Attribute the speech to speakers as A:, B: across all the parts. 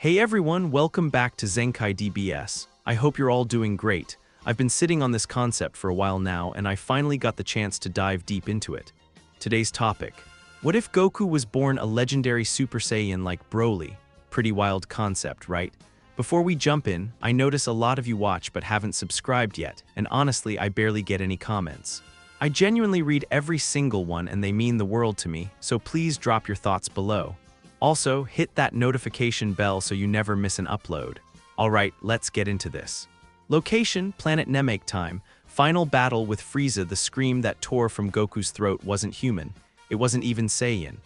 A: Hey everyone, welcome back to Zenkai DBS. I hope you're all doing great. I've been sitting on this concept for a while now, and I finally got the chance to dive deep into it. Today's topic: what if Goku was born a legendary Super Saiyan like Broly? Pretty wild concept, right? Before we jump in, I notice a lot of you watch but haven't subscribed yet, and honestly, I barely get any comments. I genuinely read every single one and they mean the world to me, so please drop your thoughts below. Also, hit that notification bell so you never miss an upload. Alright, let's get into this. Location, Planet Namek time. Final battle with Frieza. The scream that tore from Goku's throat wasn't human. It wasn't even Saiyan.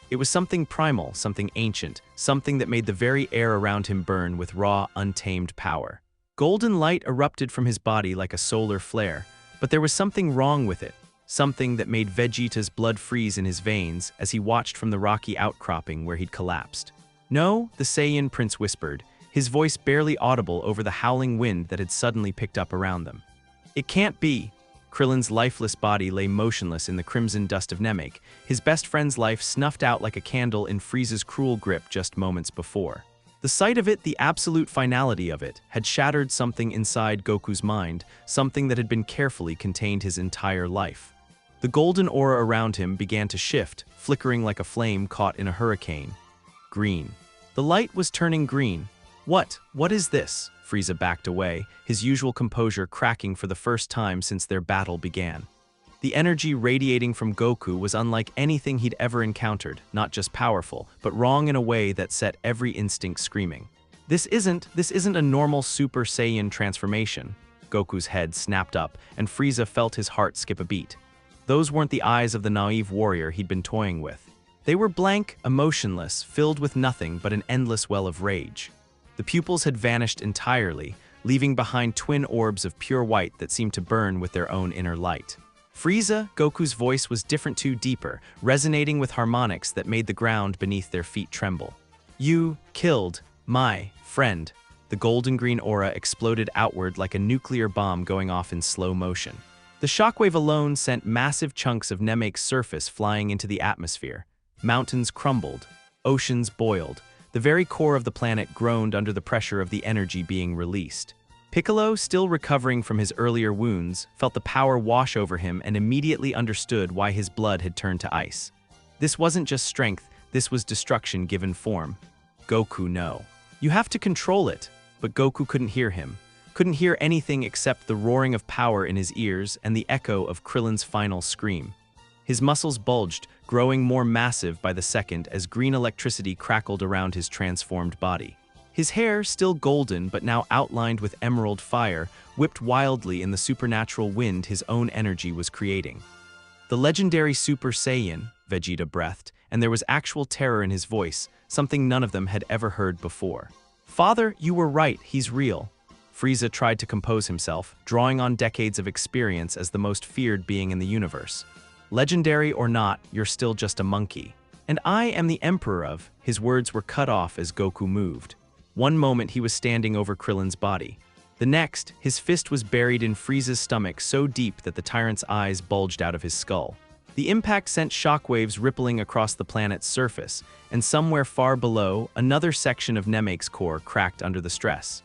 A: It was something primal, something ancient, something that made the very air around him burn with raw, untamed power. Golden light erupted from his body like a solar flare, but there was something wrong with it. Something that made Vegeta's blood freeze in his veins as he watched from the rocky outcropping where he'd collapsed. "No," the Saiyan prince whispered, his voice barely audible over the howling wind that had suddenly picked up around them. "It can't be." Krillin's lifeless body lay motionless in the crimson dust of Namek, his best friend's life snuffed out like a candle in Frieza's cruel grip just moments before. The sight of it, the absolute finality of it, had shattered something inside Goku's mind, something that had been carefully contained his entire life. The golden aura around him began to shift, flickering like a flame caught in a hurricane. Green. The light was turning green. What is this?" Frieza backed away, his usual composure cracking for the first time since their battle began. The energy radiating from Goku was unlike anything he'd ever encountered, not just powerful, but wrong in a way that set every instinct screaming. This isn't a normal Super Saiyan transformation." Goku's head snapped up, and Frieza felt his heart skip a beat. Those weren't the eyes of the naive warrior he'd been toying with. They were blank, emotionless, filled with nothing but an endless well of rage. The pupils had vanished entirely, leaving behind twin orbs of pure white that seemed to burn with their own inner light. "Frieza," Goku's voice was different too, deeper, resonating with harmonics that made the ground beneath their feet tremble. "You killed my friend." The golden-green aura exploded outward like a nuclear bomb going off in slow motion. The shockwave alone sent massive chunks of Namek's surface flying into the atmosphere. Mountains crumbled, oceans boiled. The very core of the planet groaned under the pressure of the energy being released. Piccolo, still recovering from his earlier wounds, felt the power wash over him and immediately understood why his blood had turned to ice. This wasn't just strength, this was destruction given form. "Goku, no. You have to control it." But Goku couldn't hear him. Couldn't hear anything except the roaring of power in his ears and the echo of Krillin's final scream. His muscles bulged, growing more massive by the second as green electricity crackled around his transformed body. His hair, still golden but now outlined with emerald fire, whipped wildly in the supernatural wind his own energy was creating. "The legendary Super Saiyan," Vegeta breathed, and there was actual terror in his voice, something none of them had ever heard before. "Father, you were right, he's real." Frieza tried to compose himself, drawing on decades of experience as the most feared being in the universe. "Legendary or not, you're still just a monkey. And I am the Emperor of..." His words were cut off as Goku moved. One moment he was standing over Krillin's body. The next, his fist was buried in Frieza's stomach so deep that the tyrant's eyes bulged out of his skull. The impact sent shockwaves rippling across the planet's surface, and somewhere far below, another section of Namek's core cracked under the stress.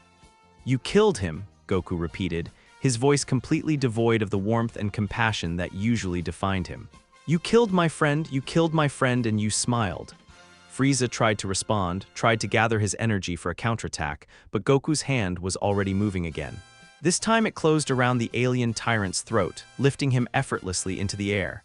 A: "You killed him," Goku repeated, his voice completely devoid of the warmth and compassion that usually defined him. You killed my friend, and you smiled." Frieza tried to respond, tried to gather his energy for a counterattack, but Goku's hand was already moving again. This time it closed around the alien tyrant's throat, lifting him effortlessly into the air.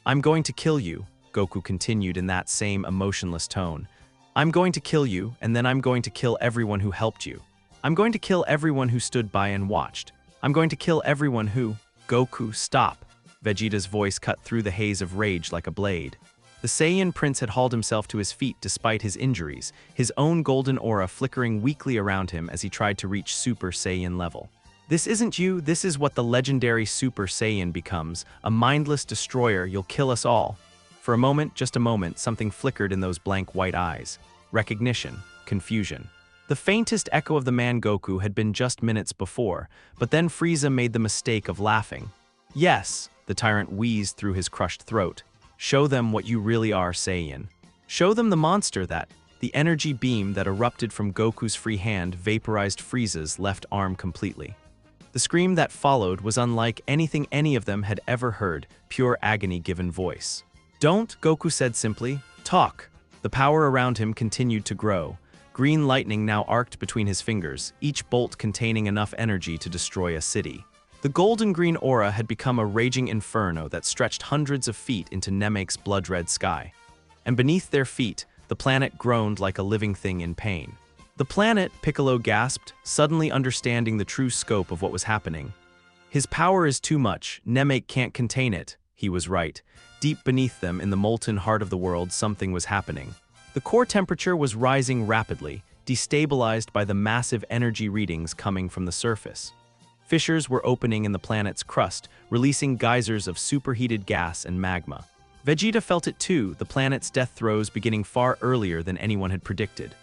A: "I'm going to kill you," Goku continued in that same emotionless tone. "I'm going to kill you, and then I'm going to kill everyone who helped you. I'm going to kill everyone who stood by and watched. I'm going to kill everyone who..." "Goku, stop." Vegeta's voice cut through the haze of rage like a blade. The Saiyan prince had hauled himself to his feet despite his injuries, his own golden aura flickering weakly around him as he tried to reach Super Saiyan level. "This isn't you, this is what the legendary Super Saiyan becomes, a mindless destroyer. You'll kill us all." For a moment, just a moment, something flickered in those blank white eyes. Recognition, confusion. The faintest echo of the man Goku had been just minutes before, but then Frieza made the mistake of laughing. "Yes," the tyrant wheezed through his crushed throat. "Show them what you really are, Saiyan. Show them the monster that..." The energy beam that erupted from Goku's free hand vaporized Frieza's left arm completely. The scream that followed was unlike anything any of them had ever heard, pure agony given voice. "Don't," Goku said simply. "Talk." The power around him continued to grow. Green lightning now arced between his fingers, each bolt containing enough energy to destroy a city. The golden-green aura had become a raging inferno that stretched hundreds of feet into Namek's blood-red sky. And beneath their feet, the planet groaned like a living thing in pain. "The planet," Piccolo gasped, suddenly understanding the true scope of what was happening. "His power is too much, Namek can't contain it." He was right. Deep beneath them, in the molten heart of the world, something was happening. The core temperature was rising rapidly, destabilized by the massive energy readings coming from the surface. Fissures were opening in the planet's crust, releasing geysers of superheated gas and magma. Vegeta felt it too, the planet's death throes beginning far earlier than anyone had predicted.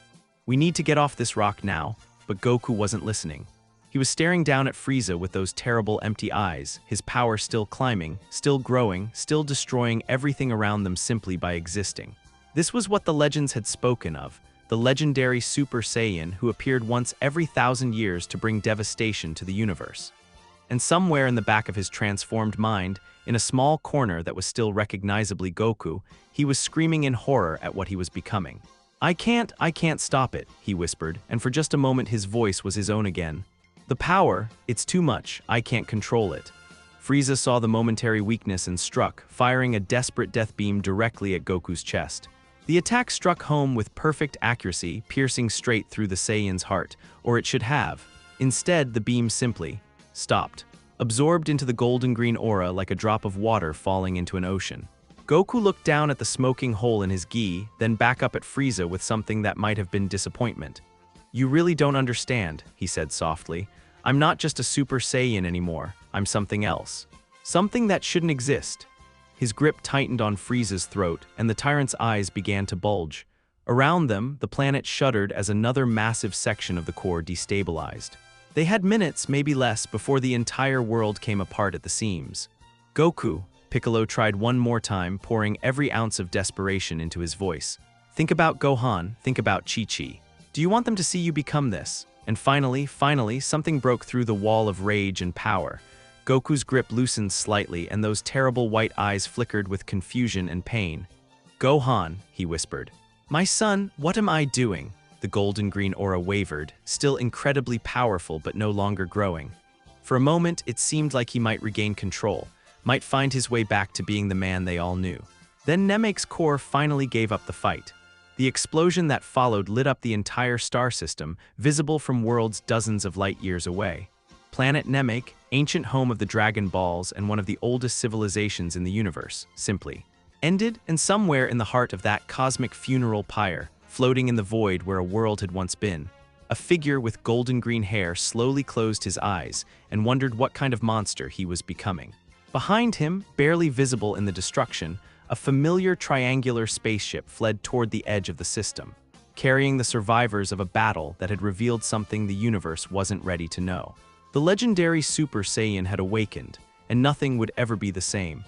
A: "We need to get off this rock now," but Goku wasn't listening. He was staring down at Frieza with those terrible empty eyes, his power still climbing, still growing, still destroying everything around them simply by existing. This was what the legends had spoken of, the legendary Super Saiyan who appeared once every 1,000 years to bring devastation to the universe. And somewhere in the back of his transformed mind, in a small corner that was still recognizably Goku, he was screaming in horror at what he was becoming. I can't stop it," he whispered, and for just a moment his voice was his own again. "The power, it's too much, I can't control it." Frieza saw the momentary weakness and struck, firing a desperate death beam directly at Goku's chest. The attack struck home with perfect accuracy, piercing straight through the Saiyan's heart, or it should have. Instead, the beam simply stopped, absorbed into the golden-green aura like a drop of water falling into an ocean. Goku looked down at the smoking hole in his gi, then back up at Frieza with something that might have been disappointment. "You really don't understand," he said softly. "I'm not just a Super Saiyan anymore, I'm something else. Something that shouldn't exist." His grip tightened on Frieza's throat, and the tyrant's eyes began to bulge. Around them, the planet shuddered as another massive section of the core destabilized. They had minutes, maybe less, before the entire world came apart at the seams. "Goku," Piccolo tried one more time, pouring every ounce of desperation into his voice. "Think about Gohan, think about Chi-Chi. Do you want them to see you become this?" And finally, something broke through the wall of rage and power. Goku's grip loosened slightly, and those terrible white eyes flickered with confusion and pain. "Gohan," he whispered. "My son, what am I doing?" The golden-green aura wavered, still incredibly powerful but no longer growing. For a moment, it seemed like he might regain control, might find his way back to being the man they all knew. Then Namek's core finally gave up the fight. The explosion that followed lit up the entire star system, visible from worlds dozens of light years away. Planet Namek, ancient home of the Dragon Balls and one of the oldest civilizations in the universe, simply ended, and somewhere in the heart of that cosmic funeral pyre, floating in the void where a world had once been, a figure with golden-green hair slowly closed his eyes and wondered what kind of monster he was becoming. Behind him, barely visible in the destruction, a familiar triangular spaceship fled toward the edge of the system, carrying the survivors of a battle that had revealed something the universe wasn't ready to know. The legendary Super Saiyan had awakened, and nothing would ever be the same.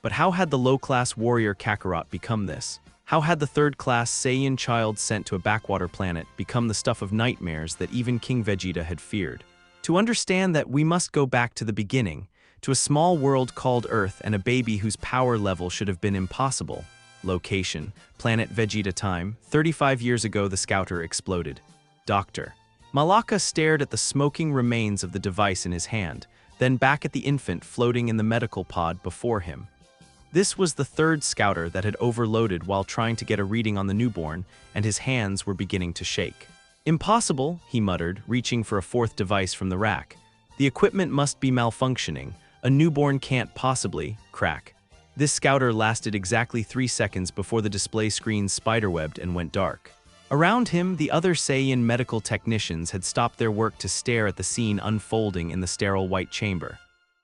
A: But how had the low-class warrior Kakarot become this? How had the third-class Saiyan child sent to a backwater planet become the stuff of nightmares that even King Vegeta had feared? To understand that, we must go back to the beginning, to a small world called Earth and a baby whose power level should have been impossible. Location: Planet Vegeta. Time: 35 years ago the scouter exploded. Doctor. Malaka stared at the smoking remains of the device in his hand, then back at the infant floating in the medical pod before him. This was the third scouter that had overloaded while trying to get a reading on the newborn, and his hands were beginning to shake. "Impossible," he muttered, reaching for a fourth device from the rack. "The equipment must be malfunctioning. A newborn can't possibly..." Crack. This scouter lasted exactly 3 seconds before the display screen spiderwebbed and went dark. Around him, the other Saiyan medical technicians had stopped their work to stare at the scene unfolding in the sterile white chamber.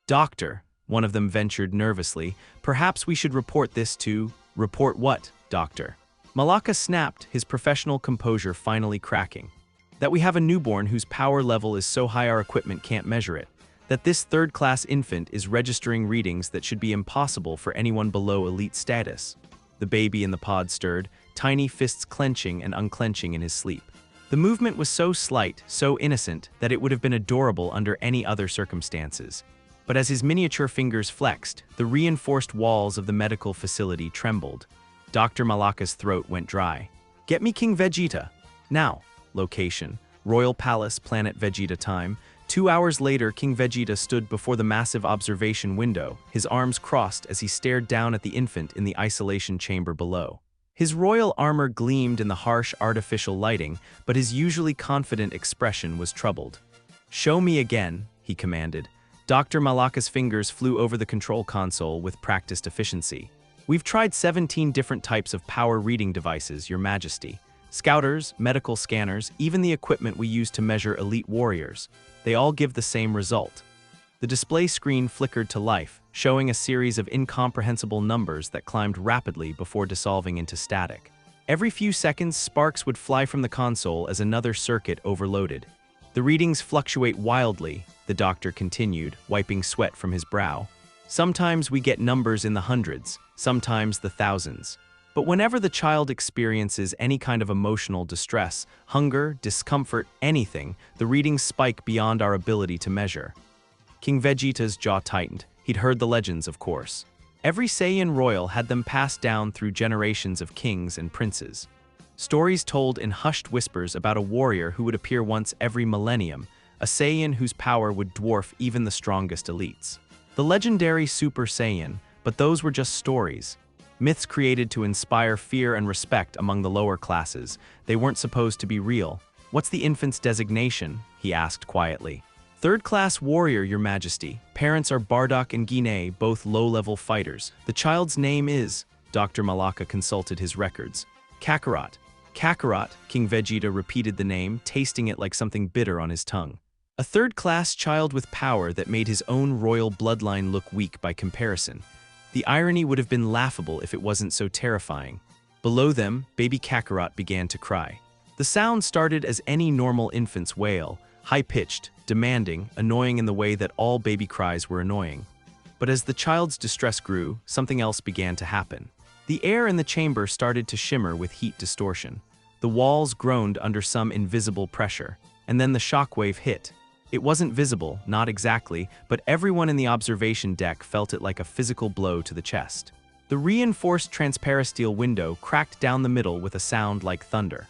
A: "Doctor," one of them ventured nervously, "perhaps we should report this to..." "Report what, Doctor?" Malaka snapped, his professional composure finally cracking. "That we have a newborn whose power level is so high our equipment can't measure it. That this third-class infant is registering readings that should be impossible for anyone below elite status." the baby in the pod stirred, tiny fists clenching and unclenching in his sleep. The movement was so slight, so innocent, that it would have been adorable under any other circumstances. But as his miniature fingers flexed, the reinforced walls of the medical facility trembled. Dr. Malaka's throat went dry. "Get me King Vegeta. Now." Location: Royal Palace, Planet Vegeta time. 2 hours later, King Vegeta stood before the massive observation window, his arms crossed as he stared down at the infant in the isolation chamber below. His royal armor gleamed in the harsh artificial lighting, but his usually confident expression was troubled. "Show me again," he commanded. Dr. Malaka's fingers flew over the control console with practiced efficiency. "We've tried 17 different types of power reading devices, Your Majesty. Scouters, medical scanners, even the equipment we use to measure elite warriors. They all give the same result." The display screen flickered to life, showing a series of incomprehensible numbers that climbed rapidly before dissolving into static. Every few seconds, sparks would fly from the console as another circuit overloaded. "The readings fluctuate wildly," the doctor continued, wiping sweat from his brow. "Sometimes we get numbers in the hundreds, sometimes the thousands. But whenever the child experiences any kind of emotional distress, hunger, discomfort, anything, the readings spike beyond our ability to measure." King Vegeta's jaw tightened. He'd heard the legends, of course. Every Saiyan royal had them passed down through generations of kings and princes. Stories told in hushed whispers about a warrior who would appear once every millennium, a Saiyan whose power would dwarf even the strongest elites. The legendary Super Saiyan, but those were just stories. Myths created to inspire fear and respect among the lower classes. They weren't supposed to be real. "What's the infant's designation?" he asked quietly. "Third-class warrior, Your Majesty. Parents are Bardock and Guinea, both low-level fighters. The child's name is..." Dr. Malaka consulted his records. "Kakarot." "Kakarot," King Vegeta repeated the name, tasting it like something bitter on his tongue. A third-class child with power that made his own royal bloodline look weak by comparison. The irony would have been laughable if it wasn't so terrifying. Below them, baby Kakarot began to cry. The sound started as any normal infant's wail, high-pitched, demanding, annoying in the way that all baby cries were annoying. But as the child's distress grew, something else began to happen. The air in the chamber started to shimmer with heat distortion. The walls groaned under some invisible pressure, and then the shockwave hit. It wasn't visible, not exactly, but everyone in the observation deck felt it like a physical blow to the chest. The reinforced transparasteel window cracked down the middle with a sound like thunder.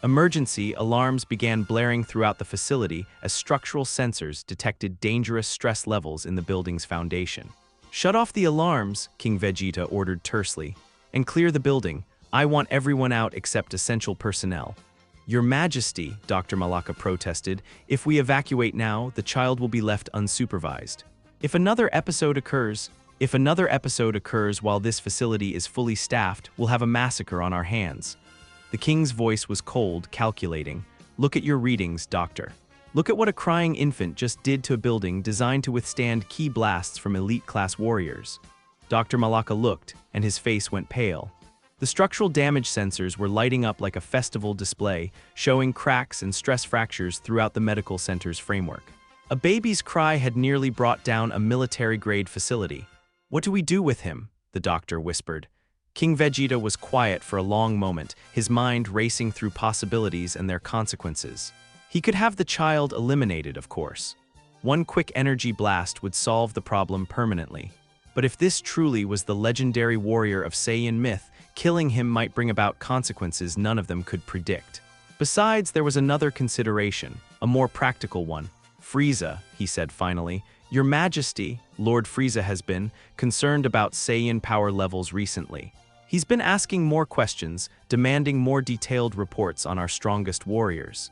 A: Emergency alarms began blaring throughout the facility as structural sensors detected dangerous stress levels in the building's foundation. "Shut off the alarms," King Vegeta ordered tersely, "and clear the building. I want everyone out except essential personnel." "Your Majesty," Dr. Malaka protested, "if we evacuate now, the child will be left unsupervised. If another episode occurs while this facility is fully staffed, we'll have a massacre on our hands." The king's voice was cold, calculating. "Look at your readings, doctor. Look at what a crying infant just did to a building designed to withstand key blasts from elite-class warriors." Dr. Malaka looked, and his face went pale. The structural damage sensors were lighting up like a festival display, showing cracks and stress fractures throughout the medical center's framework. A baby's cry had nearly brought down a military-grade facility. "What do we do with him?" the doctor whispered. King Vegeta was quiet for a long moment, his mind racing through possibilities and their consequences. He could have the child eliminated, of course. One quick energy blast would solve the problem permanently. But if this truly was the legendary warrior of Saiyan myth, killing him might bring about consequences none of them could predict. Besides, there was another consideration, a more practical one. "Frieza," he said finally, "Your Majesty, Lord Frieza has been concerned about Saiyan power levels recently. He's been asking more questions, demanding more detailed reports on our strongest warriors."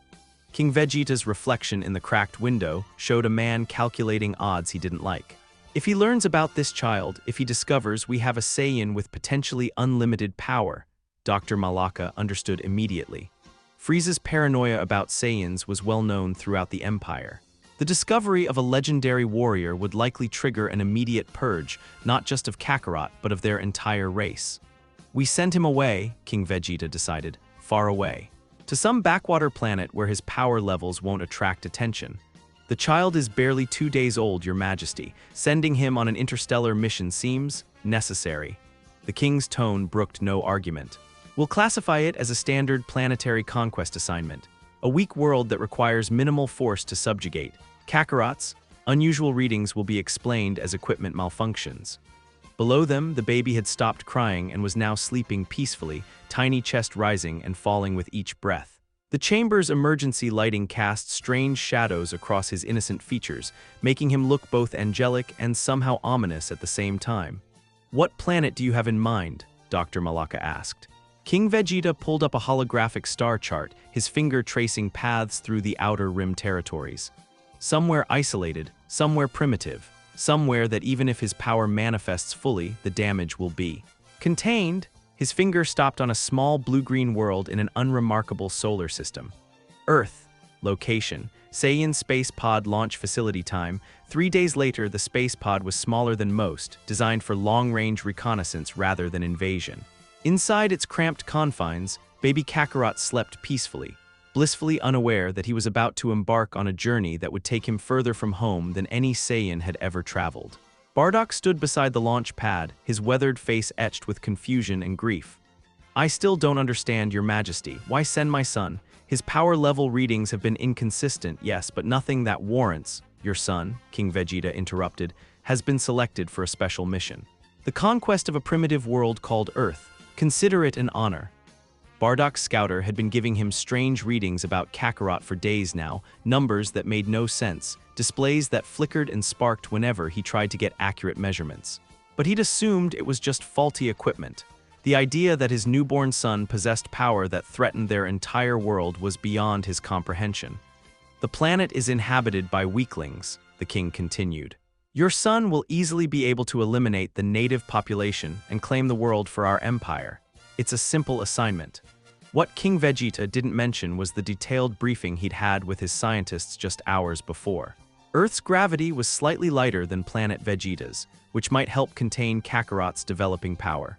A: King Vegeta's reflection in the cracked window showed a man calculating odds he didn't like. If he learns about this child, if he discovers we have a Saiyan with potentially unlimited power, Dr. Malaka understood immediately. Frieza's paranoia about Saiyans was well known throughout the Empire. The discovery of a legendary warrior would likely trigger an immediate purge, not just of Kakarot, but of their entire race. "We send him away," King Vegeta decided, "far away. To some backwater planet where his power levels won't attract attention. The child is barely 2 days old, Your Majesty. Sending him on an interstellar mission seems necessary." The king's tone brooked no argument. We'll classify it as a standard planetary conquest assignment, a weak world that requires minimal force to subjugate. Kakarot's unusual readings will be explained as equipment malfunctions. Below them, the baby had stopped crying and was now sleeping peacefully, tiny chest rising and falling with each breath. The chamber's emergency lighting cast strange shadows across his innocent features, making him look both angelic and somehow ominous at the same time. "What planet do you have in mind?" Dr. Malaka asked. King Vegeta pulled up a holographic star chart, his finger tracing paths through the outer rim territories. Somewhere isolated, somewhere primitive, somewhere that even if his power manifests fully, the damage will be contained. His finger stopped on a small blue-green world in an unremarkable solar system. Earth. Location. Saiyan space pod launch facility time. 3 days later, the space pod was smaller than most, designed for long-range reconnaissance rather than invasion. Inside its cramped confines, baby Kakarot slept peacefully, blissfully unaware that he was about to embark on a journey that would take him further from home than any Saiyan had ever traveled. Bardock stood beside the launch pad, his weathered face etched with confusion and grief. "I still don't understand, Your Majesty. Why send my son? His power level readings have been inconsistent, yes, but nothing that warrants." "Your son," King Vegeta interrupted, "has been selected for a special mission. The conquest of a primitive world called Earth. Consider it an honor." Bardock's scouter had been giving him strange readings about Kakarot for days now, numbers that made no sense, displays that flickered and sparked whenever he tried to get accurate measurements. But he'd assumed it was just faulty equipment. The idea that his newborn son possessed power that threatened their entire world was beyond his comprehension. "The planet is inhabited by weaklings," the king continued. "Your son will easily be able to eliminate the native population and claim the world for our empire. It's a simple assignment." What King Vegeta didn't mention was the detailed briefing he'd had with his scientists just hours before. Earth's gravity was slightly lighter than planet Vegeta's, which might help contain Kakarot's developing power.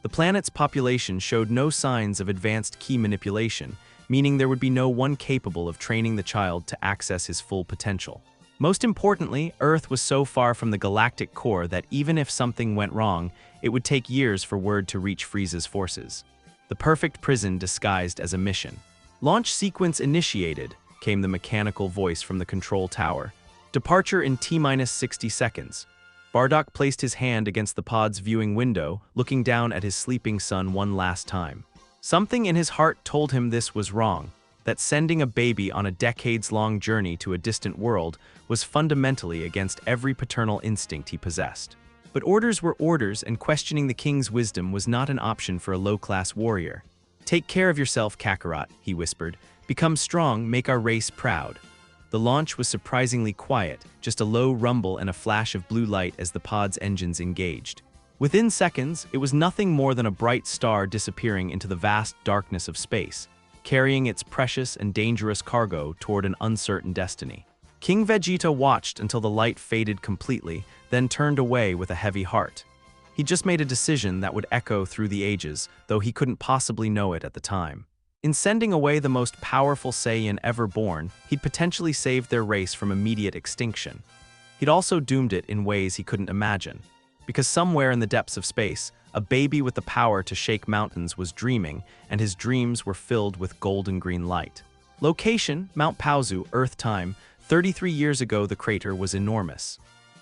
A: The planet's population showed no signs of advanced key manipulation, meaning there would be no one capable of training the child to access his full potential. Most importantly, Earth was so far from the galactic core that even if something went wrong, it would take years for word to reach Frieza's forces. The perfect prison disguised as a mission. "Launch sequence initiated," came the mechanical voice from the control tower. "Departure in T-minus 60 seconds. Bardock placed his hand against the pod's viewing window, looking down at his sleeping son one last time. Something in his heart told him this was wrong, that sending a baby on a decades-long journey to a distant world was fundamentally against every paternal instinct he possessed. But orders were orders, and questioning the king's wisdom was not an option for a low-class warrior. "Take care of yourself, Kakarot," he whispered. "Become strong, make our race proud." The launch was surprisingly quiet, just a low rumble and a flash of blue light as the pod's engines engaged. Within seconds, it was nothing more than a bright star disappearing into the vast darkness of space, carrying its precious and dangerous cargo toward an uncertain destiny. King Vegeta watched until the light faded completely, then turned away with a heavy heart. He'd just made a decision that would echo through the ages, though he couldn't possibly know it at the time. In sending away the most powerful Saiyan ever born, he'd potentially saved their race from immediate extinction. He'd also doomed it in ways he couldn't imagine. Because somewhere in the depths of space, a baby with the power to shake mountains was dreaming, and his dreams were filled with golden green light. Location: Mount Paozu, Earth time. 33 years ago, the crater was enormous.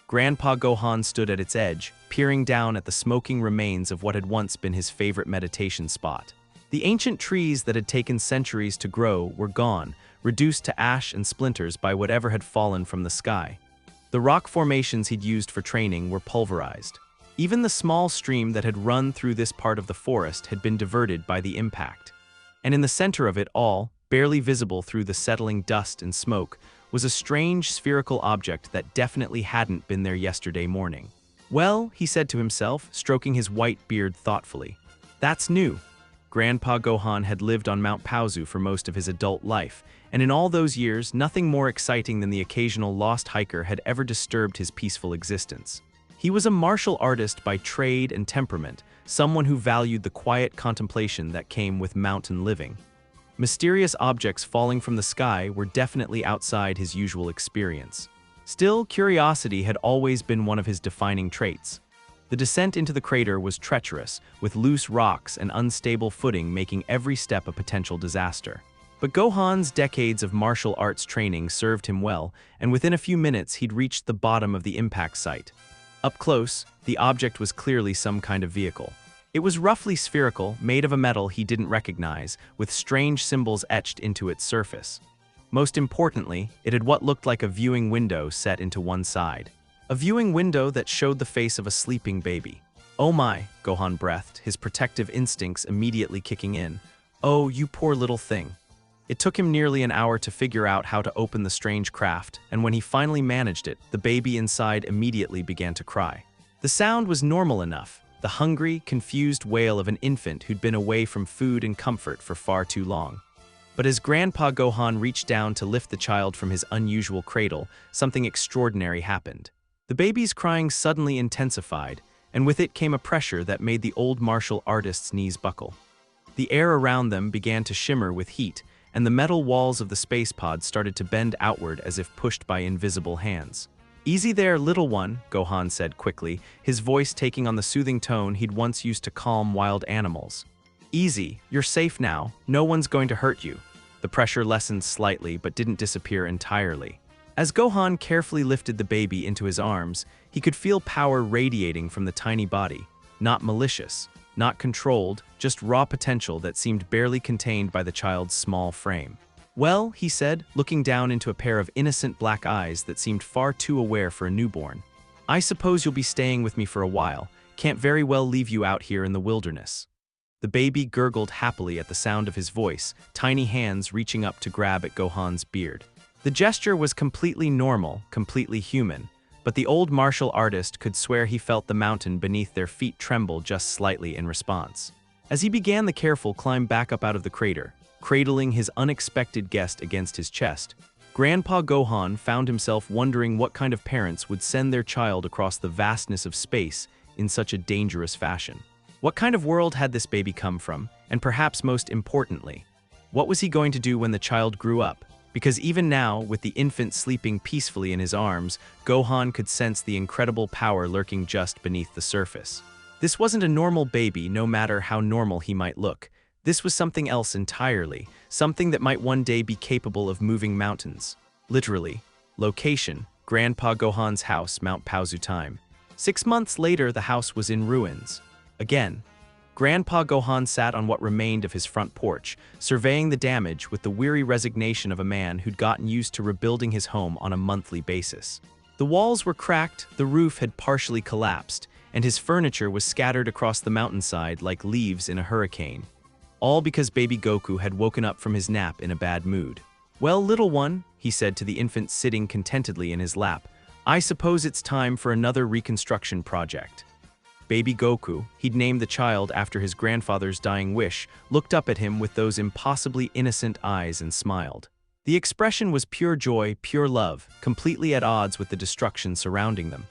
A: Grandpa Gohan stood at its edge, peering down at the smoking remains of what had once been his favorite meditation spot. The ancient trees that had taken centuries to grow were gone, reduced to ash and splinters by whatever had fallen from the sky. The rock formations he'd used for training were pulverized. Even the small stream that had run through this part of the forest had been diverted by the impact. And in the center of it all, barely visible through the settling dust and smoke, was a strange spherical object that definitely hadn't been there yesterday morning. "Well," he said to himself, stroking his white beard thoughtfully, "that's new." Grandpa Gohan had lived on Mount Paozu for most of his adult life, and in all those years, nothing more exciting than the occasional lost hiker had ever disturbed his peaceful existence. He was a martial artist by trade and temperament, someone who valued the quiet contemplation that came with mountain living. Mysterious objects falling from the sky were definitely outside his usual experience. Still, curiosity had always been one of his defining traits. The descent into the crater was treacherous, with loose rocks and unstable footing making every step a potential disaster. But Gohan's decades of martial arts training served him well, and within a few minutes he'd reached the bottom of the impact site. Up close, the object was clearly some kind of vehicle. It was roughly spherical, made of a metal he didn't recognize, with strange symbols etched into its surface. Most importantly, it had what looked like a viewing window set into one side. A viewing window that showed the face of a sleeping baby. "Oh my," Gohan breathed, his protective instincts immediately kicking in. "Oh, you poor little thing." It took him nearly an hour to figure out how to open the strange craft, and when he finally managed it, the baby inside immediately began to cry. The sound was normal enough, the hungry, confused wail of an infant who'd been away from food and comfort for far too long. But as Grandpa Gohan reached down to lift the child from his unusual cradle, something extraordinary happened. The baby's crying suddenly intensified, and with it came a pressure that made the old martial artist's knees buckle. The air around them began to shimmer with heat, and the metal walls of the space pod started to bend outward as if pushed by invisible hands. "Easy there, little one," Gohan said quickly, his voice taking on the soothing tone he'd once used to calm wild animals. "Easy, you're safe now, no one's going to hurt you." The pressure lessened slightly but didn't disappear entirely. As Gohan carefully lifted the baby into his arms, he could feel power radiating from the tiny body, not malicious, not controlled, just raw potential that seemed barely contained by the child's small frame. "Well," he said, looking down into a pair of innocent black eyes that seemed far too aware for a newborn. "I suppose you'll be staying with me for a while. Can't very well leave you out here in the wilderness." The baby gurgled happily at the sound of his voice, tiny hands reaching up to grab at Gohan's beard. The gesture was completely normal, completely human, but the old martial artist could swear he felt the mountain beneath their feet tremble just slightly in response. As he began the careful climb back up out of the crater, cradling his unexpected guest against his chest, Grandpa Gohan found himself wondering what kind of parents would send their child across the vastness of space in such a dangerous fashion. What kind of world had this baby come from, and perhaps most importantly, what was he going to do when the child grew up? Because even now, with the infant sleeping peacefully in his arms, Gohan could sense the incredible power lurking just beneath the surface. This wasn't a normal baby, no matter how normal he might look. This was something else entirely, something that might one day be capable of moving mountains. Literally. Location: Grandpa Gohan's house, Mount Paozu time. 6 months later, the house was in ruins. Again. Grandpa Gohan sat on what remained of his front porch, surveying the damage with the weary resignation of a man who'd gotten used to rebuilding his home on a monthly basis. The walls were cracked, the roof had partially collapsed, and his furniture was scattered across the mountainside like leaves in a hurricane. All because baby Goku had woken up from his nap in a bad mood. "Well, little one," he said to the infant sitting contentedly in his lap, "I suppose it's time for another reconstruction project." Baby Goku, he'd named the child after his grandfather's dying wish, looked up at him with those impossibly innocent eyes and smiled. The expression was pure joy, pure love, completely at odds with the destruction surrounding them.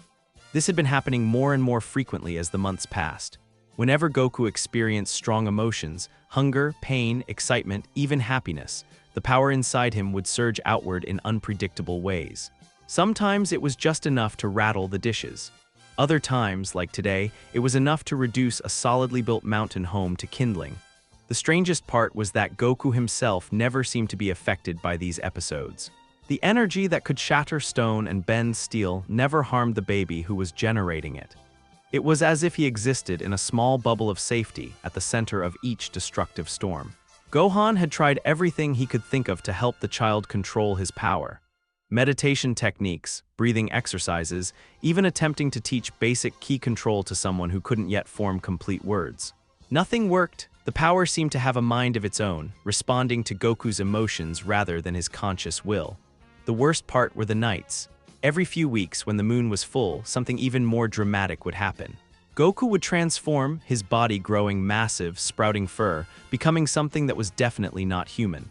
A: This had been happening more and more frequently as the months passed. Whenever Goku experienced strong emotions, hunger, pain, excitement, even happiness, the power inside him would surge outward in unpredictable ways. Sometimes it was just enough to rattle the dishes. Other times, like today, it was enough to reduce a solidly built mountain home to kindling. The strangest part was that Goku himself never seemed to be affected by these episodes. The energy that could shatter stone and bend steel never harmed the baby who was generating it. It was as if he existed in a small bubble of safety at the center of each destructive storm. Gohan had tried everything he could think of to help the child control his power. Meditation techniques, breathing exercises, even attempting to teach basic key control to someone who couldn't yet form complete words. Nothing worked. The power seemed to have a mind of its own, responding to Goku's emotions rather than his conscious will. The worst part were the nights. Every few weeks, when the moon was full, something even more dramatic would happen. Goku would transform, his body growing massive, sprouting fur, becoming something that was definitely not human.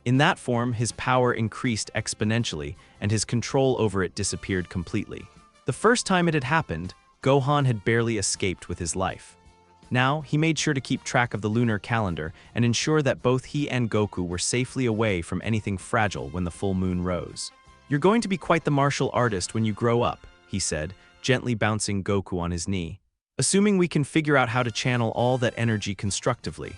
A: In that form, his power increased exponentially, and his control over it disappeared completely. The first time it had happened, Gohan had barely escaped with his life. Now, he made sure to keep track of the lunar calendar and ensure that both he and Goku were safely away from anything fragile when the full moon rose. "You're going to be quite the martial artist when you grow up," he said, gently bouncing Goku on his knee. assuming we can figure out how to channel all that energy constructively.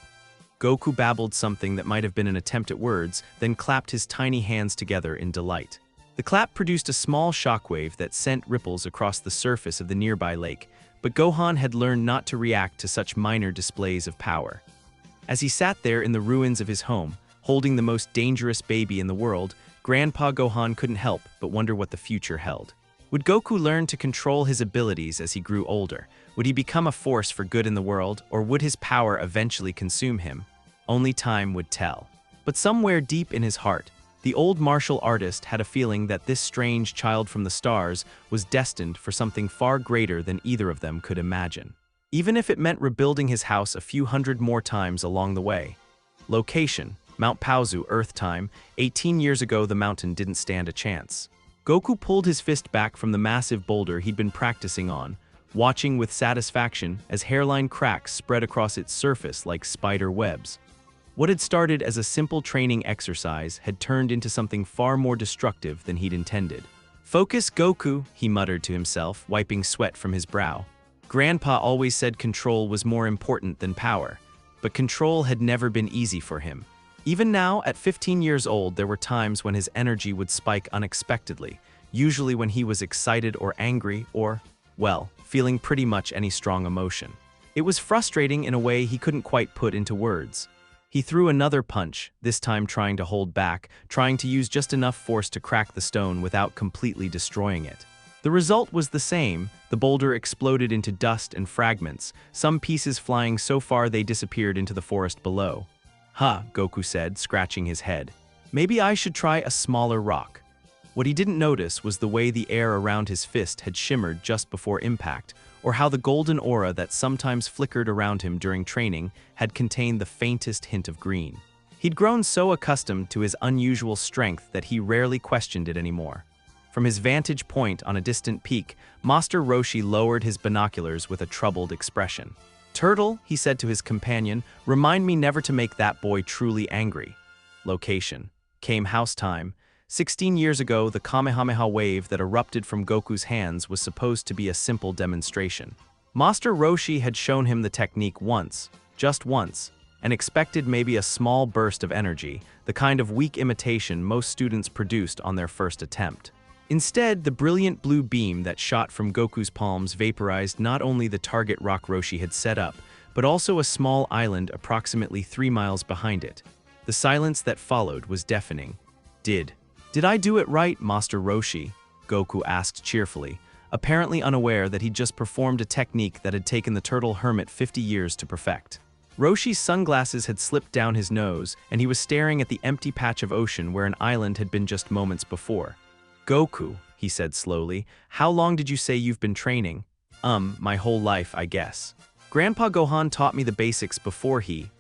A: Goku babbled something that might have been an attempt at words, then clapped his tiny hands together in delight. The clap produced a small shockwave that sent ripples across the surface of the nearby lake, but Gohan had learned not to react to such minor displays of power. As he sat there in the ruins of his home, holding the most dangerous baby in the world, Grandpa Gohan couldn't help but wonder what the future held. Would Goku learn to control his abilities as he grew older? Would he become a force for good in the world, or would his power eventually consume him? Only time would tell. But somewhere deep in his heart, the old martial artist had a feeling that this strange child from the stars was destined for something far greater than either of them could imagine. Even if it meant rebuilding his house a few hundred more times along the way. Location: Mount Paozu, Earth time. 18 years ago, the mountain didn't stand a chance. Goku pulled his fist back from the massive boulder he'd been practicing on, watching with satisfaction as hairline cracks spread across its surface like spider webs. What had started as a simple training exercise had turned into something far more destructive than he'd intended. "Focus, Goku," he muttered to himself, wiping sweat from his brow. Grandpa always said control was more important than power, but control had never been easy for him. Even now, at 15 years old, there were times when his energy would spike unexpectedly, usually when he was excited or angry or, well, feeling pretty much any strong emotion. It was frustrating in a way he couldn't quite put into words. He threw another punch, this time trying to hold back, trying to use just enough force to crack the stone without completely destroying it. The result was the same. The boulder exploded into dust and fragments, some pieces flying so far they disappeared into the forest below. "Huh," Goku said, scratching his head. "Maybe I should try a smaller rock." What he didn't notice was the way the air around his fist had shimmered just before impact, or how the golden aura that sometimes flickered around him during training had contained the faintest hint of green. He'd grown so accustomed to his unusual strength that he rarely questioned it anymore. From his vantage point on a distant peak, Master Roshi lowered his binoculars with a troubled expression. "Turtle," he said to his companion, "remind me never to make that boy truly angry." Location: Came house time. 16 years ago, the Kamehameha wave that erupted from Goku's hands was supposed to be a simple demonstration. Master Roshi had shown him the technique once, just once, and expected maybe a small burst of energy, the kind of weak imitation most students produced on their first attempt. Instead, the brilliant blue beam that shot from Goku's palms vaporized not only the target rock Roshi had set up, but also a small island approximately 3 miles behind it. The silence that followed was deafening. Did I do it right, Master Roshi?" Goku asked cheerfully, apparently unaware that he'd just performed a technique that had taken the turtle hermit 50 years to perfect. Roshi's sunglasses had slipped down his nose, and he was staring at the empty patch of ocean where an island had been just moments before. "Goku," he said slowly, "how long did you say you've been training?" My whole life, I guess. Grandpa Gohan taught me the basics before he,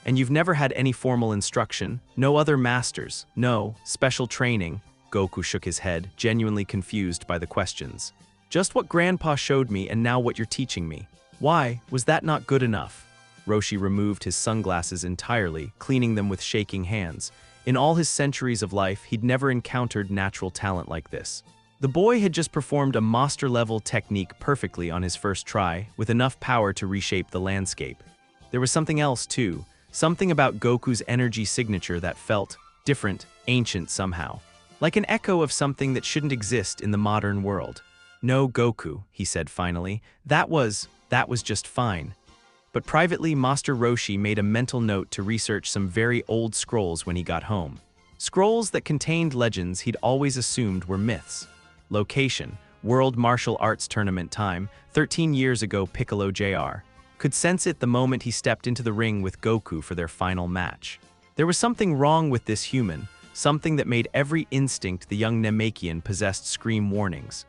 A: And you've never had any formal instruction? No other masters? No special training?" Goku shook his head, genuinely confused by the questions. "Just what Grandpa showed me and now what you're teaching me. Why, was that not good enough?" Roshi removed his sunglasses entirely, cleaning them with shaking hands. In all his centuries of life, he'd never encountered natural talent like this. The boy had just performed a master-level technique perfectly on his first try, with enough power to reshape the landscape. There was something else, too. Something about Goku's energy signature that felt different, ancient somehow. Like an echo of something that shouldn't exist in the modern world. "No, Goku," he said finally. That was just fine." But privately, Master Roshi made a mental note to research some very old scrolls when he got home. Scrolls that contained legends he'd always assumed were myths. Location: World Martial Arts Tournament time. 13 years ago, Piccolo Jr. could sense it the moment he stepped into the ring with Goku for their final match. There was something wrong with this human, something that made every instinct the young Namekian possessed scream warnings.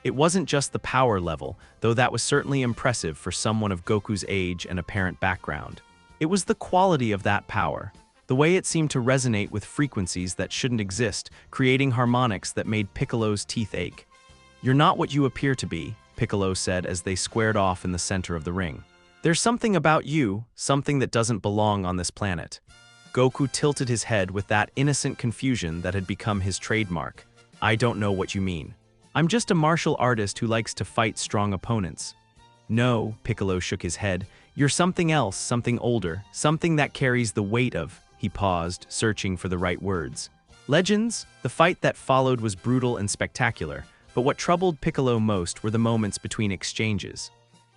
A: It wasn't just the power level, though that was certainly impressive for someone of Goku's age and apparent background. It was the quality of that power, the way it seemed to resonate with frequencies that shouldn't exist, creating harmonics that made Piccolo's teeth ache. "You're not what you appear to be," Piccolo said as they squared off in the center of the ring. "There's something about you, something that doesn't belong on this planet." Goku tilted his head with that innocent confusion that had become his trademark. "I don't know what you mean. I'm just a martial artist who likes to fight strong opponents." No, Piccolo shook his head. You're something else, something older, something that carries the weight of… He paused, searching for the right words. Legends? The fight that followed was brutal and spectacular, but what troubled Piccolo most were the moments between exchanges.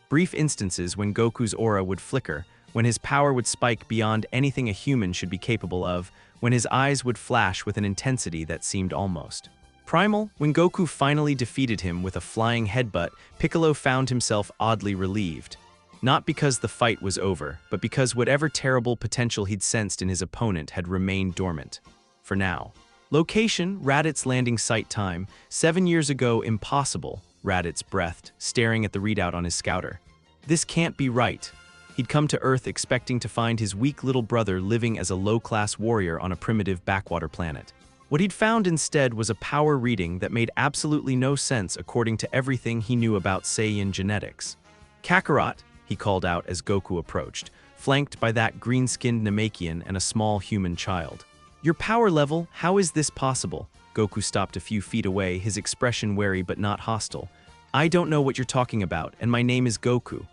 A: Brief instances when Goku's aura would flicker, when his power would spike beyond anything a human should be capable of, when his eyes would flash with an intensity that seemed almost primal. When Goku finally defeated him with a flying headbutt, Piccolo found himself oddly relieved. Not because the fight was over, but because whatever terrible potential he'd sensed in his opponent had remained dormant. For now. Location, Raditz landing site time, 7 years ago impossible, Raditz breathed, staring at the readout on his scouter. This can't be right. He'd come to Earth expecting to find his weak little brother living as a low-class warrior on a primitive backwater planet. What he'd found instead was a power reading that made absolutely no sense according to everything he knew about Saiyan genetics. Kakarot, he called out as Goku approached, flanked by that green-skinned Namekian and a small human child. Your power level, how is this possible? Goku stopped a few feet away, his expression wary but not hostile. I don't know what you're talking about, and my name is Goku.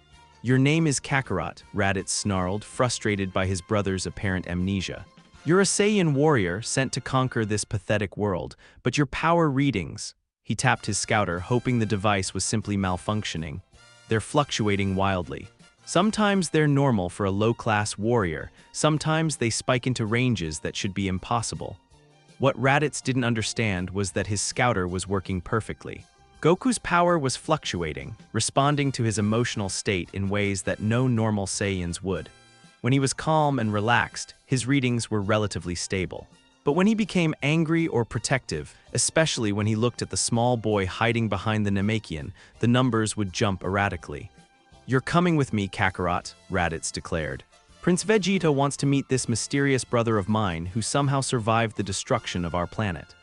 A: Your name is Kakarot, Raditz snarled, frustrated by his brother's apparent amnesia. You're a Saiyan warrior sent to conquer this pathetic world, but your power readings… He tapped his scouter, hoping the device was simply malfunctioning. They're fluctuating wildly. Sometimes they're normal for a low-class warrior, sometimes they spike into ranges that should be impossible. What Raditz didn't understand was that his scouter was working perfectly. Goku's power was fluctuating, responding to his emotional state in ways that no normal Saiyans would. When he was calm and relaxed, his readings were relatively stable. But when he became angry or protective, especially when he looked at the small boy hiding behind the Namekian, the numbers would jump erratically. You're coming with me, Kakarot, Raditz declared. Prince Vegeta wants to meet this mysterious brother of mine who somehow survived the destruction of our planet.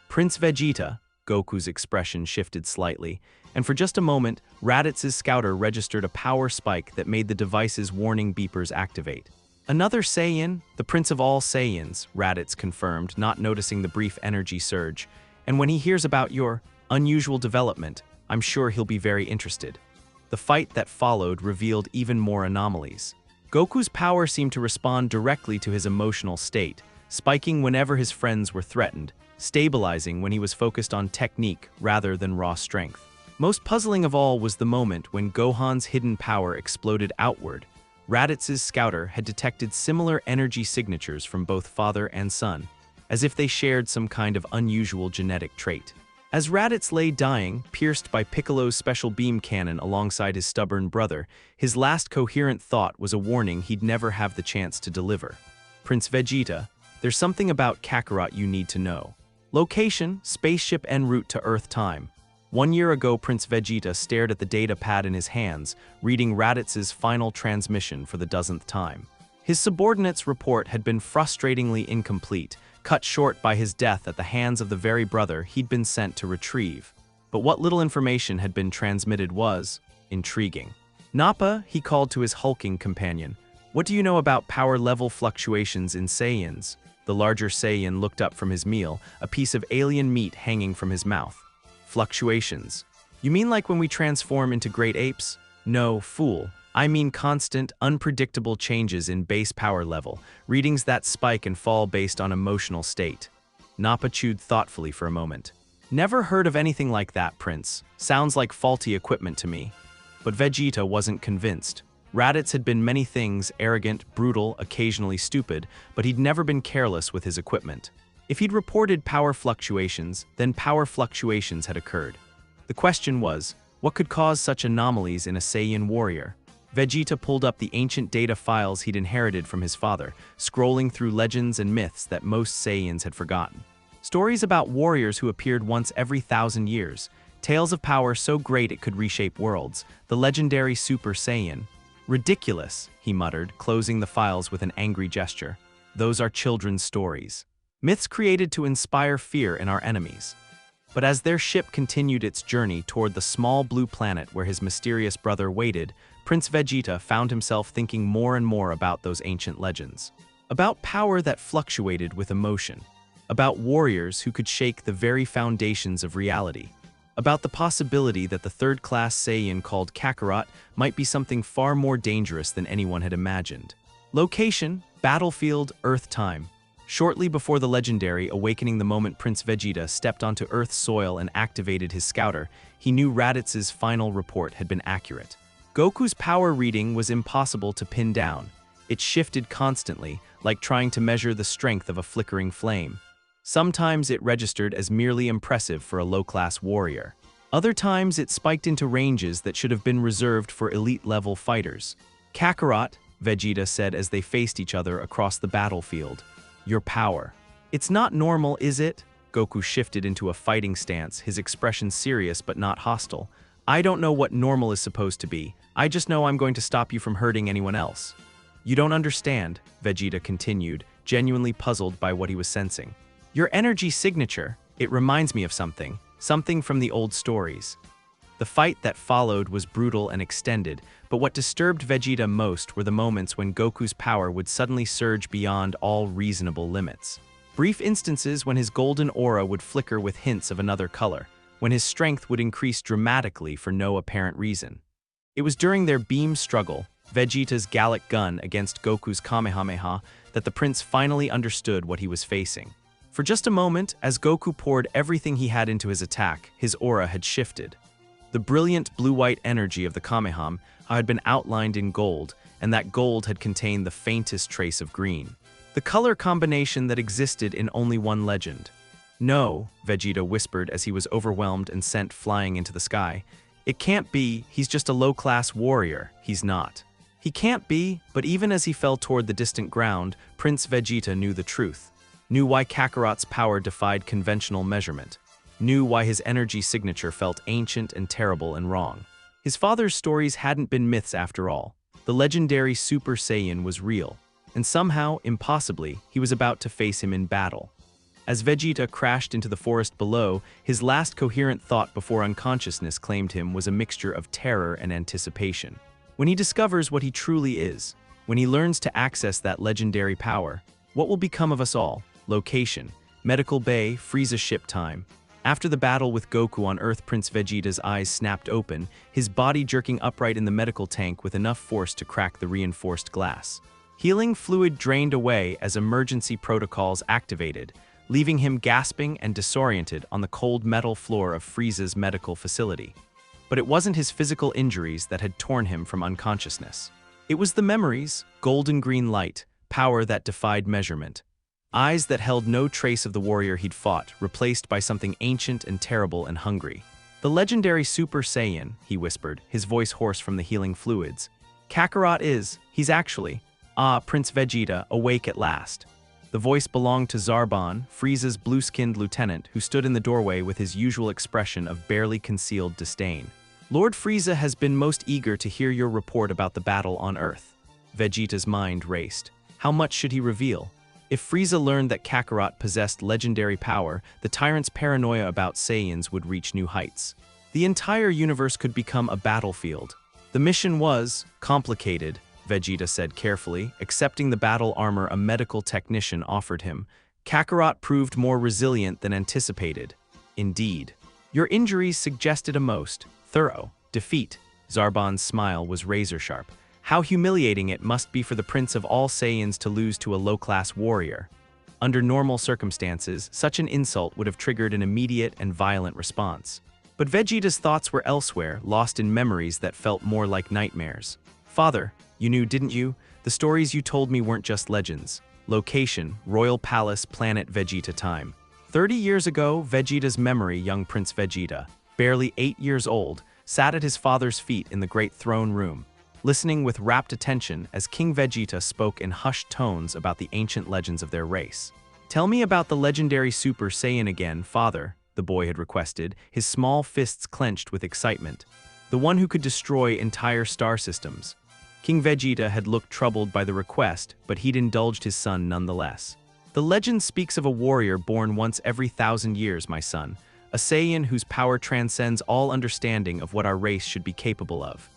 A: Prince Vegeta, Goku's expression shifted slightly, and for just a moment, Raditz's scouter registered a power spike that made the device's warning beepers activate. Another Saiyan, the Prince of all Saiyans, Raditz confirmed, not noticing the brief energy surge. And when he hears about your unusual development, I'm sure he'll be very interested. The fight that followed revealed even more anomalies. Goku's power seemed to respond directly to his emotional state, spiking whenever his friends were threatened, stabilizing when he was focused on technique rather than raw strength. Most puzzling of all was the moment when Gohan's hidden power exploded outward. Raditz's scouter had detected similar energy signatures from both father and son, as if they shared some kind of unusual genetic trait. As Raditz lay dying, pierced by Piccolo's special beam cannon alongside his stubborn brother, his last coherent thought was a warning he'd never have the chance to deliver. Prince Vegeta, there's something about Kakarot you need to know. Location, spaceship en route to Earth time. 1 year ago, Prince Vegeta stared at the data pad in his hands, reading Raditz's final transmission for the dozenth time. His subordinate's report had been frustratingly incomplete, cut short by his death at the hands of the very brother he'd been sent to retrieve. But what little information had been transmitted was intriguing. Nappa, he called to his hulking companion. What do you know about power level fluctuations in Saiyans? The larger Saiyan looked up from his meal, a piece of alien meat hanging from his mouth. Fluctuations. You mean like when we transform into great apes? No, fool. I mean constant, unpredictable changes in base power level, readings that spike and fall based on emotional state. Nappa chewed thoughtfully for a moment. Never heard of anything like that, Prince. Sounds like faulty equipment to me. But Vegeta wasn't convinced. Raditz had been many things, arrogant, brutal, occasionally stupid, but he'd never been careless with his equipment. If he'd reported power fluctuations, then power fluctuations had occurred. The question was, what could cause such anomalies in a Saiyan warrior? Vegeta pulled up the ancient data files he'd inherited from his father, scrolling through legends and myths that most Saiyans had forgotten. Stories about warriors who appeared once every 1,000 years, tales of power so great it could reshape worlds, the legendary Super Saiyan. Ridiculous, he muttered, closing the files with an angry gesture. Those are children's stories. Myths created to inspire fear in our enemies. But as their ship continued its journey toward the small blue planet where his mysterious brother waited, Prince Vegeta found himself thinking more and more about those ancient legends. About power that fluctuated with emotion. About warriors who could shake the very foundations of reality. about the possibility that the third-class Saiyan called Kakarot might be something far more dangerous than anyone had imagined. Location: battlefield, Earth time. Shortly before the legendary awakening, the moment Prince Vegeta stepped onto Earth's soil and activated his scouter, he knew Raditz's final report had been accurate. Goku's power reading was impossible to pin down. It shifted constantly, like trying to measure the strength of a flickering flame. Sometimes it registered as merely impressive for a low-class warrior. Other times it spiked into ranges that should have been reserved for elite-level fighters. "Kakarot," Vegeta said as they faced each other across the battlefield. "Your power. It's not normal, is it?" Goku shifted into a fighting stance, his expression serious but not hostile. "I don't know what normal is supposed to be. I just know I'm going to stop you from hurting anyone else." "You don't understand," Vegeta continued, genuinely puzzled by what he was sensing. "Your energy signature, it reminds me of something from the old stories." The fight that followed was brutal and extended, but what disturbed Vegeta most were the moments when Goku's power would suddenly surge beyond all reasonable limits. Brief instances when his golden aura would flicker with hints of another color, when his strength would increase dramatically for no apparent reason. It was during their beam struggle, Vegeta's Gallic gun against Goku's Kamehameha, that the prince finally understood what he was facing. For just a moment, as Goku poured everything he had into his attack, his aura had shifted. The brilliant blue-white energy of the Kamehameha had been outlined in gold, and that gold had contained the faintest trace of green. The color combination that existed in only one legend. "No," Vegeta whispered as he was overwhelmed and sent flying into the sky. "It can't be, he's just a low-class warrior. He's not." He can't be, but even as he fell toward the distant ground, Prince Vegeta knew the truth. Knew why Kakarot's power defied conventional measurement. Knew why his energy signature felt ancient and terrible and wrong. His father's stories hadn't been myths after all. The legendary Super Saiyan was real, and somehow, impossibly, he was about to face him in battle. As Vegeta crashed into the forest below, his last coherent thought before unconsciousness claimed him was a mixture of terror and anticipation. When he discovers what he truly is, when he learns to access that legendary power, what will become of us all? Location: Medical Bay, Frieza ship time. After the battle with Goku on Earth, Prince Vegeta's eyes snapped open, his body jerking upright in the medical tank with enough force to crack the reinforced glass. Healing fluid drained away as emergency protocols activated, leaving him gasping and disoriented on the cold metal floor of Frieza's medical facility. But it wasn't his physical injuries that had torn him from unconsciousness. It was the memories, golden green light, power that defied measurement. Eyes that held no trace of the warrior he'd fought, replaced by something ancient and terrible and hungry. "The legendary Super Saiyan," he whispered, his voice hoarse from the healing fluids. "Kakarot he's actually, Prince Vegeta, awake at last." The voice belonged to Zarbon, Frieza's blue-skinned lieutenant, who stood in the doorway with his usual expression of barely concealed disdain. "Lord Frieza has been most eager to hear your report about the battle on Earth." Vegeta's mind raced. How much should he reveal? If Frieza learned that Kakarot possessed legendary power, the tyrant's paranoia about Saiyans would reach new heights. The entire universe could become a battlefield. The mission was complicated, Vegeta said carefully, accepting the battle armor a medical technician offered him. Kakarot proved more resilient than anticipated. Indeed. Your injuries suggested a most thorough defeat. Zarbon's smile was razor-sharp. How humiliating it must be for the prince of all Saiyans to lose to a low-class warrior. Under normal circumstances, such an insult would have triggered an immediate and violent response. But Vegeta's thoughts were elsewhere, lost in memories that felt more like nightmares. "Father, you knew, didn't you? The stories you told me weren't just legends." Location: Royal Palace, planet Vegeta time. 30 years ago, Vegeta's memory, young Prince Vegeta, barely 8 years old, sat at his father's feet in the great throne room, listening with rapt attention as King Vegeta spoke in hushed tones about the ancient legends of their race. "Tell me about the legendary Super Saiyan again, father," the boy had requested, his small fists clenched with excitement. "The one who could destroy entire star systems." King Vegeta had looked troubled by the request, but he'd indulged his son nonetheless. "The legend speaks of a warrior born once every 1,000 years, my son, a Saiyan whose power transcends all understanding of what our race should be capable of.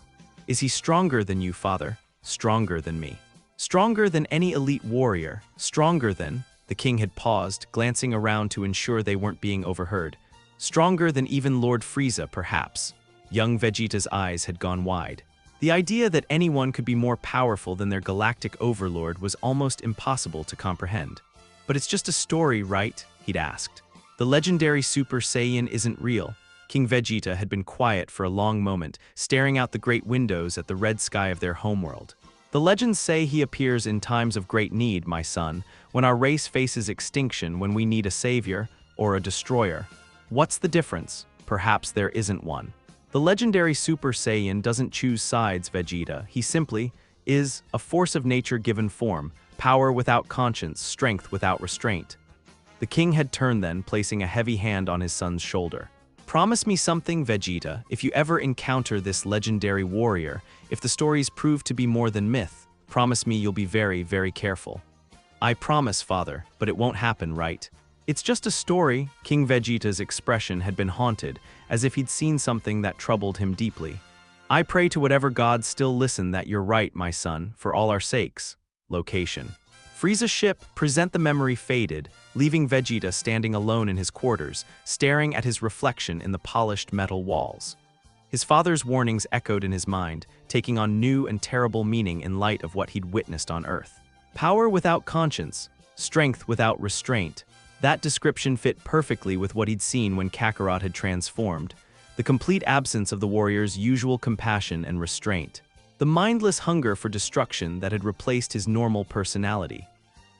A: Is he stronger than you, father? Stronger than me? Stronger than any elite warrior? Stronger than—" The king had paused, glancing around to ensure they weren't being overheard. Stronger than even Lord Frieza, perhaps. Young Vegeta's eyes had gone wide. The idea that anyone could be more powerful than their galactic overlord was almost impossible to comprehend. But it's just a story, right? He'd asked. The legendary Super Saiyan isn't real. King Vegeta had been quiet for a long moment, staring out the great windows at the red sky of their homeworld. The legends say he appears in times of great need, my son, when our race faces extinction, when we need a savior or a destroyer. What's the difference? Perhaps there isn't one. The legendary Super Saiyan doesn't choose sides, Vegeta. He simply is a force of nature given form, power without conscience, strength without restraint. The king had turned then, placing a heavy hand on his son's shoulder. Promise me something, Vegeta, if you ever encounter this legendary warrior, if the stories prove to be more than myth, promise me you'll be very, very careful. I promise, father, but it won't happen, right? It's just a story. King Vegeta's expression had been haunted, as if he'd seen something that troubled him deeply. I pray to whatever gods still listen that you're right, my son, for all our sakes. Location. Frieza's ship, present the memory faded, leaving Vegeta standing alone in his quarters, staring at his reflection in the polished metal walls. His father's warnings echoed in his mind, taking on new and terrible meaning in light of what he'd witnessed on Earth. Power without conscience, strength without restraint. That description fit perfectly with what he'd seen when Kakarot had transformed, the complete absence of the warrior's usual compassion and restraint, the mindless hunger for destruction that had replaced his normal personality.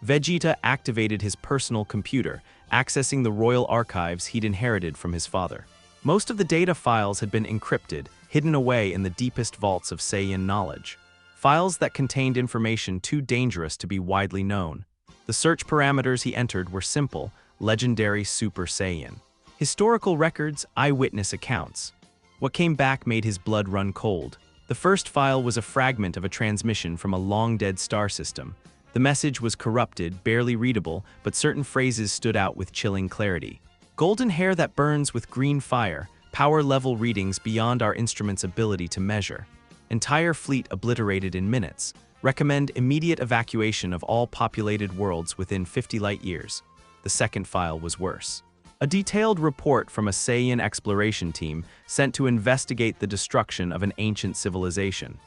A: Vegeta activated his personal computer, accessing the royal archives he'd inherited from his father. Most of the data files had been encrypted, hidden away in the deepest vaults of Saiyan knowledge. Files that contained information too dangerous to be widely known. The search parameters he entered were simple: legendary Super Saiyan. Historical records, eyewitness accounts. What came back made his blood run cold. The first file was a fragment of a transmission from a long-dead star system. The message was corrupted, barely readable, but certain phrases stood out with chilling clarity. Golden hair that burns with green fire, power level readings beyond our instrument's ability to measure. Entire fleet obliterated in minutes. Recommend immediate evacuation of all populated worlds within 50 light-years. The second file was worse. A detailed report from a Saiyan exploration team sent to investigate the destruction of an ancient civilization.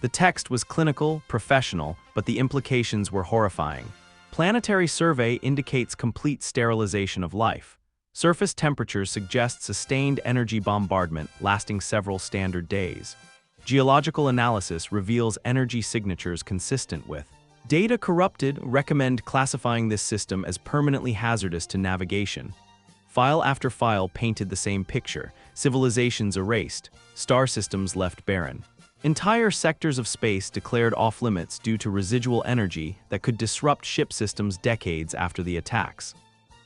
A: The text was clinical, professional, but the implications were horrifying. Planetary survey indicates complete sterilization of life. Surface temperature suggests sustained energy bombardment lasting several standard days. Geological analysis reveals energy signatures consistent with. Data corrupted, recommend classifying this system as permanently hazardous to navigation. File after file painted the same picture: civilizations erased, star systems left barren. Entire sectors of space declared off-limits due to residual energy that could disrupt ship systems decades after the attacks.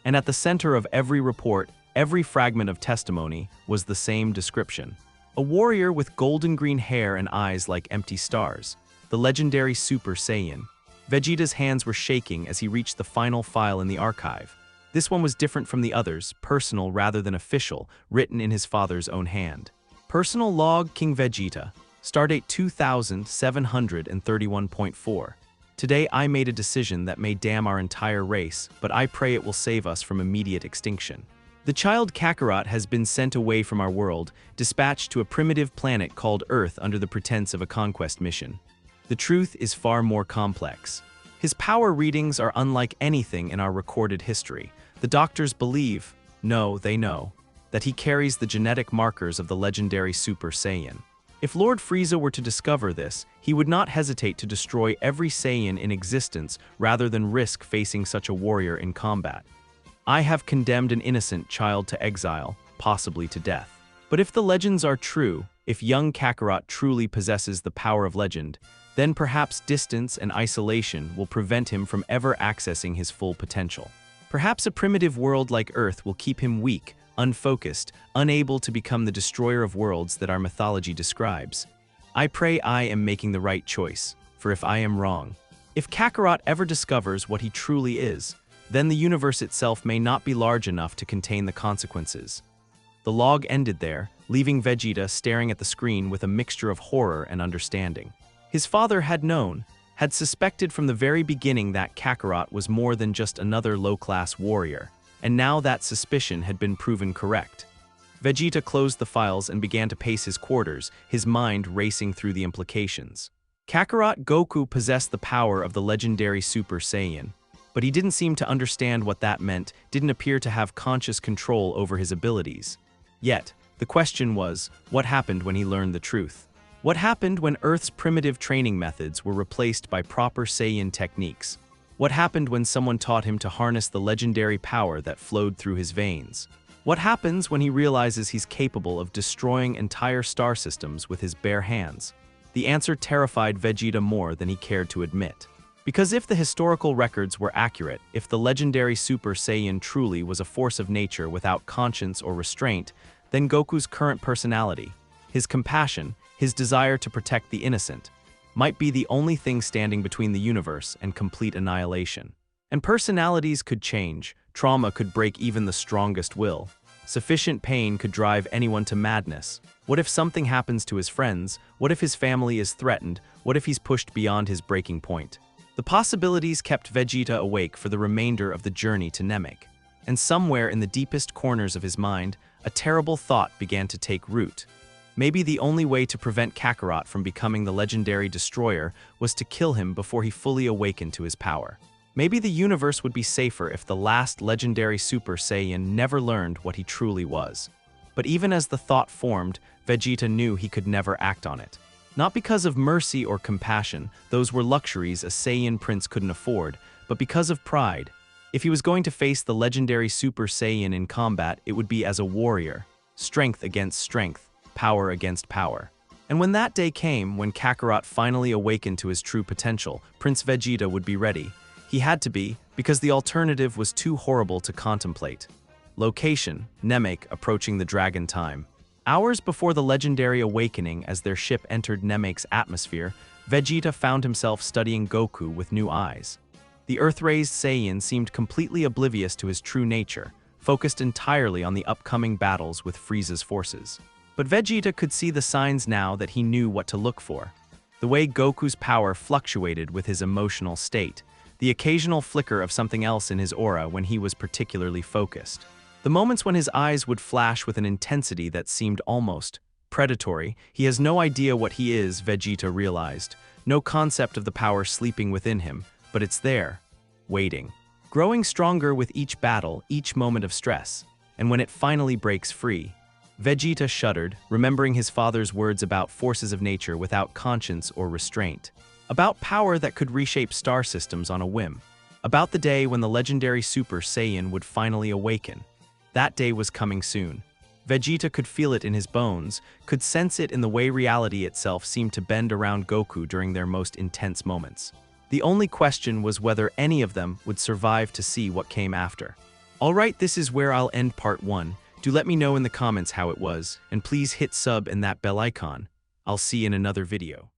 A: And at the center of every report, every fragment of testimony, was the same description. A warrior with golden green hair and eyes like empty stars. The legendary Super Saiyan. Vegeta's hands were shaking as he reached the final file in the archive. This one was different from the others, personal rather than official, written in his father's own hand. Personal log, King Vegeta. Stardate 2731.4. Today I made a decision that may damn our entire race, but I pray it will save us from immediate extinction. The child Kakarot has been sent away from our world, dispatched to a primitive planet called Earth under the pretense of a conquest mission. The truth is far more complex. His power readings are unlike anything in our recorded history. The doctors believe, no, they know, that he carries the genetic markers of the legendary Super Saiyan. If Lord Frieza were to discover this, he would not hesitate to destroy every Saiyan in existence rather than risk facing such a warrior in combat. I have condemned an innocent child to exile, possibly to death. But if the legends are true, if young Kakarot truly possesses the power of legend, then perhaps distance and isolation will prevent him from ever accessing his full potential. Perhaps a primitive world like Earth will keep him weak, unfocused, unable to become the destroyer of worlds that our mythology describes. I pray I am making the right choice, for if I am wrong, if Kakarot ever discovers what he truly is, then the universe itself may not be large enough to contain the consequences. The log ended there, leaving Vegeta staring at the screen with a mixture of horror and understanding. His father had known, had suspected from the very beginning that Kakarot was more than just another low-class warrior, and now that suspicion had been proven correct. Vegeta closed the files and began to pace his quarters, his mind racing through the implications. Kakarot Goku possessed the power of the legendary Super Saiyan, but he didn't seem to understand what that meant, didn't appear to have conscious control over his abilities. Yet, the question was, what happened when he learned the truth? What happened when Earth's primitive training methods were replaced by proper Saiyan techniques? What happened when someone taught him to harness the legendary power that flowed through his veins? What happens when he realizes he's capable of destroying entire star systems with his bare hands? The answer terrified Vegeta more than he cared to admit. Because if the historical records were accurate, if the legendary Super Saiyan truly was a force of nature without conscience or restraint, then Goku's current personality, his compassion, his desire to protect the innocent, might be the only thing standing between the universe and complete annihilation. And personalities could change, trauma could break even the strongest will. Sufficient pain could drive anyone to madness. What if something happens to his friends? What if his family is threatened? What if he's pushed beyond his breaking point? The possibilities kept Vegeta awake for the remainder of the journey to Namek. And somewhere in the deepest corners of his mind, a terrible thought began to take root. Maybe the only way to prevent Kakarot from becoming the legendary destroyer was to kill him before he fully awakened to his power. Maybe the universe would be safer if the last legendary Super Saiyan never learned what he truly was. But even as the thought formed, Vegeta knew he could never act on it. Not because of mercy or compassion, those were luxuries a Saiyan prince couldn't afford, but because of pride. If he was going to face the legendary Super Saiyan in combat, it would be as a warrior. Strength against strength, power against power. And when that day came, when Kakarot finally awakened to his true potential, Prince Vegeta would be ready. He had to be, because the alternative was too horrible to contemplate. Location: Namek, approaching the Dragon Time. Hours before the legendary awakening, as their ship entered Namek's atmosphere, Vegeta found himself studying Goku with new eyes. The Earth-raised Saiyan seemed completely oblivious to his true nature, focused entirely on the upcoming battles with Frieza's forces. But Vegeta could see the signs now that he knew what to look for. The way Goku's power fluctuated with his emotional state, the occasional flicker of something else in his aura when he was particularly focused. The moments when his eyes would flash with an intensity that seemed almost predatory. He has no idea what he is, Vegeta realized. No concept of the power sleeping within him, but it's there, waiting. Growing stronger with each battle, each moment of stress. And when it finally breaks free, Vegeta shuddered, remembering his father's words about forces of nature without conscience or restraint. About power that could reshape star systems on a whim. About the day when the legendary Super Saiyan would finally awaken. That day was coming soon. Vegeta could feel it in his bones, could sense it in the way reality itself seemed to bend around Goku during their most intense moments. The only question was whether any of them would survive to see what came after. Alright, this is where I'll end part 1. Do let me know in the comments how it was, and please hit sub and that bell icon. I'll see you in another video.